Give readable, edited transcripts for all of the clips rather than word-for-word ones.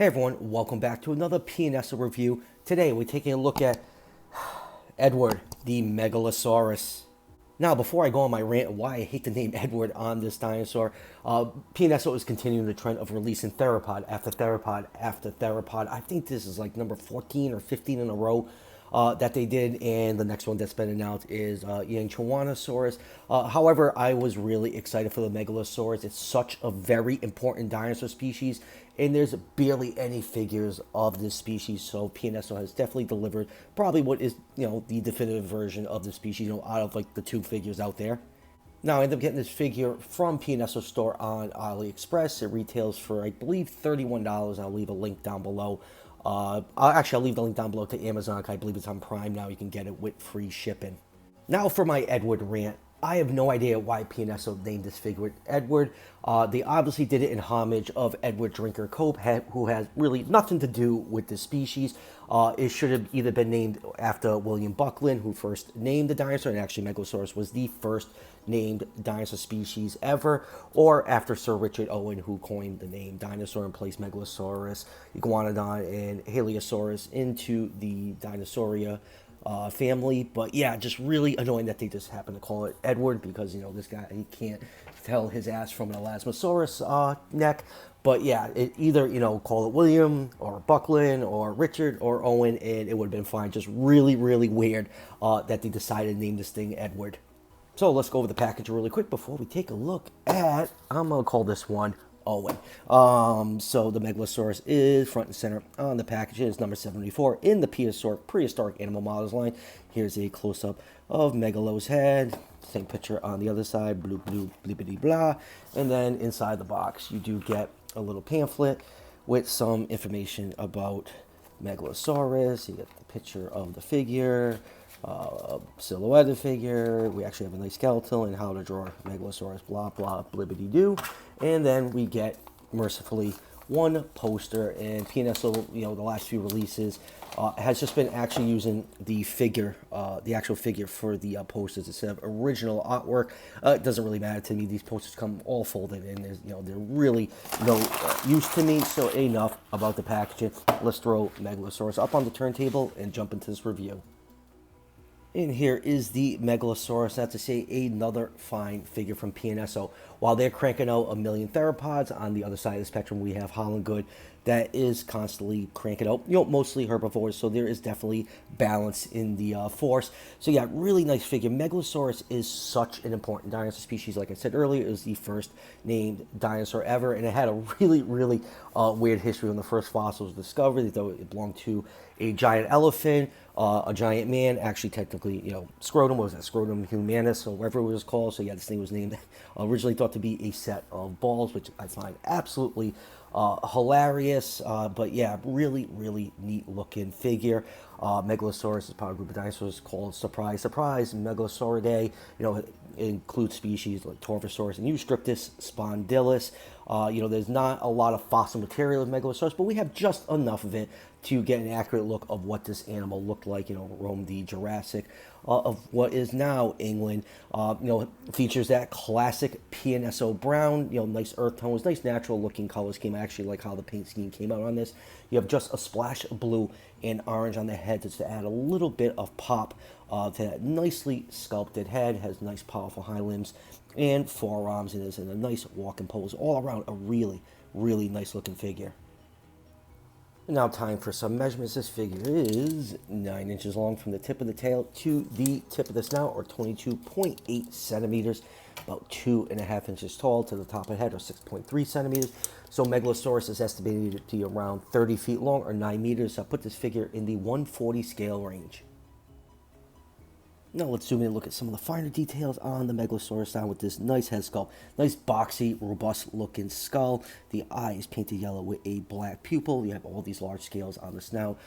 Hey everyone, welcome back to another PNSO review. Today we're taking a look at Edward, the Megalosaurus. Now, before I go on my rant of why I hate the name Edward on this dinosaur, PNSO is continuing the trend of releasing theropod after theropod after theropod. I think this is like number 14 or 15 in a row that they did, and the next one that's been announced is Yanchuanosaurus. However, I was really excited for the Megalosaurus. It's such a very important dinosaur species, and there's barely any figures of this species, so PNSO has definitely delivered probably what is, the definitive version of the species, out of like the two figures out there. Now, I ended up getting this figure from PNSO store on AliExpress. It retails for, I believe, $31. I'll leave a link down below. I'll leave the link down below to Amazon. I believe it's on Prime now. You can get it with free shipping. Now for my Edward rant. I have no idea why PNSO named this figure Edward. They obviously did it in homage of Edward Drinker Cope, who has really nothing to do with the species. It should have either been named after William Buckland, who first named the dinosaur, and actually Megalosaurus was the first named dinosaur species ever, or after Sir Richard Owen, who coined the name dinosaur and placed Megalosaurus, Iguanodon, and Haliosaurus into the Dinosauria family. But yeah, just really annoying that they just happen to call it Edward, because this guy, he can't tell his ass from an Elasmosaurus neck. But yeah, either call it William or Buckland or Richard or Owen, and it would have been fine. Just really weird that they decided to name this thing Edward. So let's go over the package really quick before we take a look at, I'm going to call this one Owen. So the Megalosaurus is front and center on the package. It is number 74 in the Prehistoric Animal Models line. Here's a close-up of Megalo's head. Same picture on the other side, blue, blibbity blah. And then inside the box, you do get a little pamphlet with some information about Megalosaurus. You get the picture of the figure, silhouetted figure. We actually have a nice skeletal and how to draw Megalosaurus, blah blah blibbity doo. And then we get, mercifully, one poster. And PNSO, the last few releases, has just been actually using the figure, the actual figure for the posters instead of original artwork. It doesn't really matter to me. These posters come all folded, and they're really no use to me. So enough about the packaging. Let's throw Megalosaurus up on the turntable and jump into this review. And here is the Megalosaurus, not to say another fine figure from PNSO. While they're cranking out a million theropods, on the other side of the spectrum we have Holland Good that is constantly cranking out, mostly herbivores, so there is definitely balance in the force. So yeah, really nice figure. Megalosaurus is such an important dinosaur species. Like I said earlier, it was the first named dinosaur ever, and it had a really weird history. When the first fossil was discovered, they thought it belonged to a giant elephant, a giant man, actually technically, scrotum, was that scrotum humanus, or whatever it was called. So yeah, this thing was named, originally thought to be a set of balls, which I find absolutely hilarious. But yeah, really neat looking figure. Megalosaurus is part of a group of dinosaurs called, surprise Megalosauridae. It includes species like Torvosaurus and Eustrictus, Spondylus. There's not a lot of fossil material of Megalosaurus, but we have just enough of it to get an accurate look of what this animal looked like, roamed the Jurassic of what is now England. Features that classic PNSO brown, nice earth tones, nice natural looking color scheme. I actually like how the paint scheme came out on this. You have just a splash of blue and orange on the head just to add a little bit of pop to that nicely sculpted head. Has nice powerful hind limbs and forearms, and is in a nice walking pose. All around a really nice looking figure. Now time for some measurements. This figure is 9 inches long from the tip of the tail to the tip of the snout, or 22.8 centimeters, about 2.5 inches tall to the top of the head, or 6.3 centimeters. So Megalosaurus is estimated to be around 30 feet long, or 9 meters. So I put this figure in the 140 scale range. Now let's zoom in and look at some of the finer details on the Megalosaurus now with this nice head sculpt. Nice boxy, robust looking skull. The eye is painted yellow with a black pupil. You have all these large scales on the snout,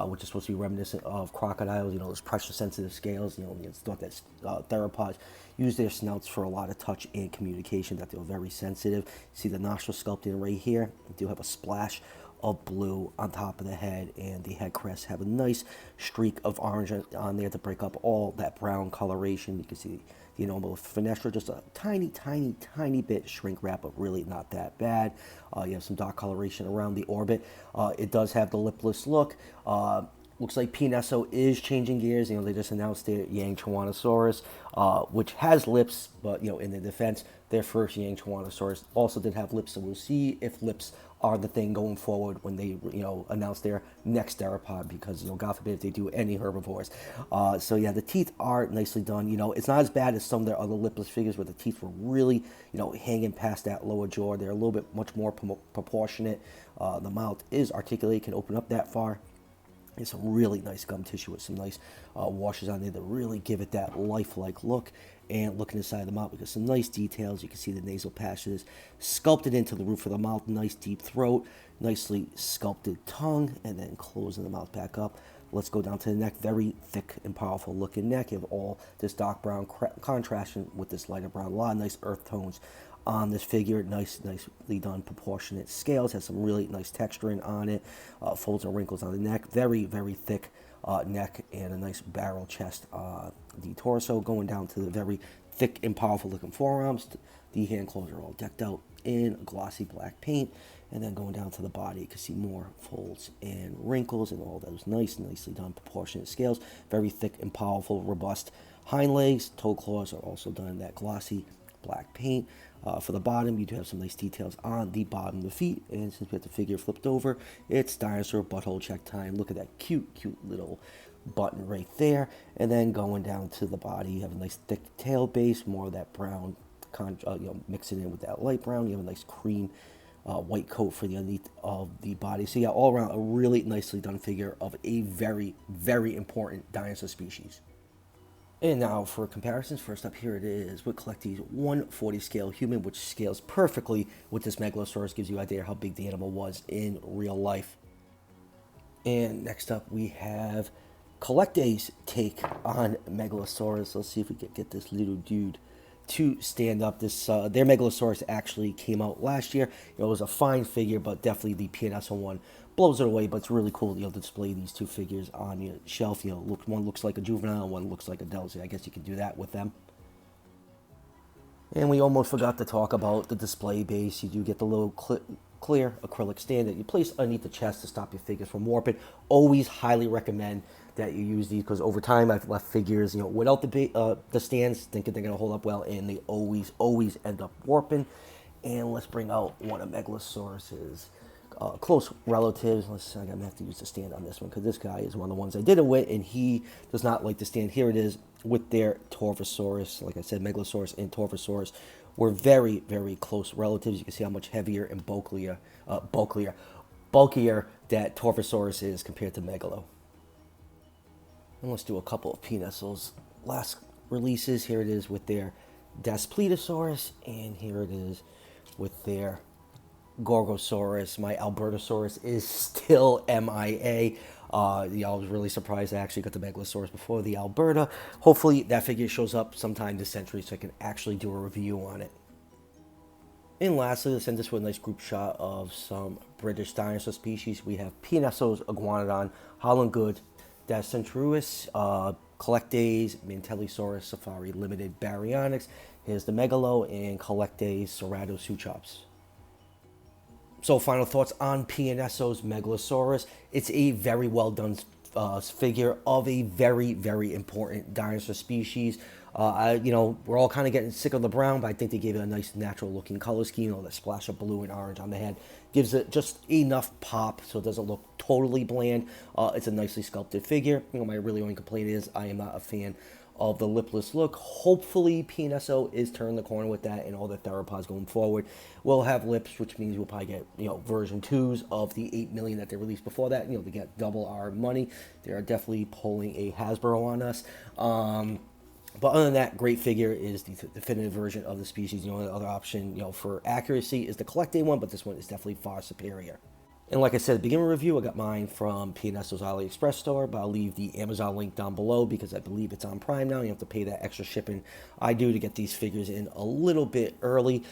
which is supposed to be reminiscent of crocodiles, those pressure sensitive scales. It's thought that theropods use their snouts for a lot of touch and communication, that they're very sensitive. See the nostril sculpted right here. You do have a splash of blue on top of the head, and the head crests have a nice streak of orange on there to break up all that brown coloration. You can see the normal Fenestra, just a tiny, tiny, tiny bit shrink wrap, but really not that bad. You have some dark coloration around the orbit. It does have the lipless look. Looks like PNSO is changing gears. They just announced their Yangchuanosaurus, which has lips, but in the defense, their first Yangchuanosaurus also did have lips. So we'll see if lips are the thing going forward when they announce their next theropod, because God forbid if they do any herbivores. So yeah, the teeth are nicely done. It's not as bad as some of their other lipless figures where the teeth were really hanging past that lower jaw. They're a little bit much more proportionate. The mouth is articulated, can open up that far. There's some really nice gum tissue with some nice washes on there that really give it that lifelike look. And looking inside the mouth, we got some nice details. You can see the nasal passages sculpted into the roof of the mouth. Nice deep throat, nicely sculpted tongue, and then closing the mouth back up. Let's go down to the neck. Very thick and powerful looking neck. You have all this dark brown contrasting with this lighter brown. A lot of nice earth tones on this figure. Nicely done proportionate scales. Has some really nice texturing on it. Folds and wrinkles on the neck. Very, very thick neck and a nice barrel chest. The torso going down to the very thick and powerful looking forearms. The hand claws are all decked out in glossy black paint. And then going down to the body, you can see more folds and wrinkles and all those nicely done proportionate scales. Very thick and powerful, robust hind legs. Toe claws are also done in that glossy black paint. For the bottom, you do have some nice details on the bottom of the feet. And since we have the figure flipped over, it's Dinosaur butthole check time. Look at that cute little button right there. And then going down to the body, you have a nice thick tail base, more of that brown, mixing in with that light brown. You have a nice cream white coat for the underneath of the body. So yeah, all around a really nicely done figure of a very, very important dinosaur species. And now for comparisons, first up here it is with Collecte's 1/40 scale human, which scales perfectly with this Megalosaurus, gives you an idea how big the animal was in real life. And next up we have Collecte's take on Megalosaurus. Let's see if we can get this little dude to stand up. Their Megalosaurus actually came out last year. It was a fine figure, but definitely the PNSO one blows it away. But it's really cool to display these two figures on your shelf. One looks like a juvenile, one looks like a Delta. I guess you can do that with them. And we almost forgot to talk about the display base. You do get the little clear acrylic stand that you place underneath the chest to stop your figures from warping. Always highly recommend that you use these, because over time I've left figures without the stands thinking they're going to hold up well, and they always end up warping. And let's bring out one of Megalosaurus's close relatives. I'm going to have to use the stand on this one, because this guy is one of the ones I did it with, and he does not like the stand. Here it is with their Torvosaurus. Like I said, Megalosaurus and Torvosaurus were very, very close relatives. You can see how much heavier and bulkier that Torvosaurus is compared to Megalo. And let's do a couple of PNSO's last releases. Here it is with their Daspletosaurus, and here it is with their Gorgosaurus. My Albertosaurus is still MIA. I was really surprised I actually got the Megalosaurus before the Alberta. Hopefully that figure shows up sometime this century so I can actually do a review on it. And lastly, let's end this with a nice group shot of some British dinosaur species. We have PNSO's Iguanodon, Holland Good, Dascentruus, Collecte's Mantellisaurus Safari Limited Baryonyx. Here's the Megalo, and Collecte's Ceratoseuchops. So final thoughts on PNSO's Megalosaurus. It's a very well done figure of a very, very important dinosaur species. We're all kind of getting sick of the brown, but I think they gave it a nice natural looking color scheme. That splash of blue and orange on the head gives it just enough pop so it doesn't look totally bland. It's a nicely sculpted figure. My really only complaint is I am not a fan of the lipless look. Hopefully PNSO is turning the corner with that, and all the theropods going forward will have lips, which means we'll probably get version 2s of the 8 million that they released before that. They get double our money. They are definitely pulling a Hasbro on us. But other than that, great figure is the definitive version of the species. The other option, for accuracy is the Collecte one, but this one is definitely far superior. And like I said at the beginning of the review, I got mine from PNSO's AliExpress store, but I'll leave the Amazon link down below because I believe it's on Prime now. You have to pay that extra shipping I do to get these figures in a little bit early.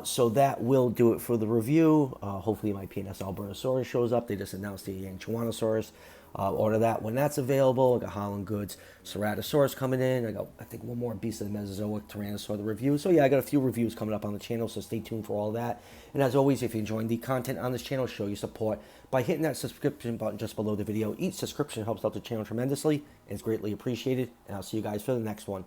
So that will do it for the review. Hopefully my PNS Albertosaurus shows up. They just announced the Yangchuanosaurus Order that when that's available. I got Holland Goods, Ceratosaurus coming in. I got, I think, one more Beast of the Mesozoic, Tyrannosaur, the review. So yeah, I got a few reviews coming up on the channel, so stay tuned for all that. And as always, if you're enjoying the content on this channel, show your support by hitting that subscription button just below the video. Each subscription helps out the channel tremendously and is greatly appreciated. And I'll see you guys for the next one.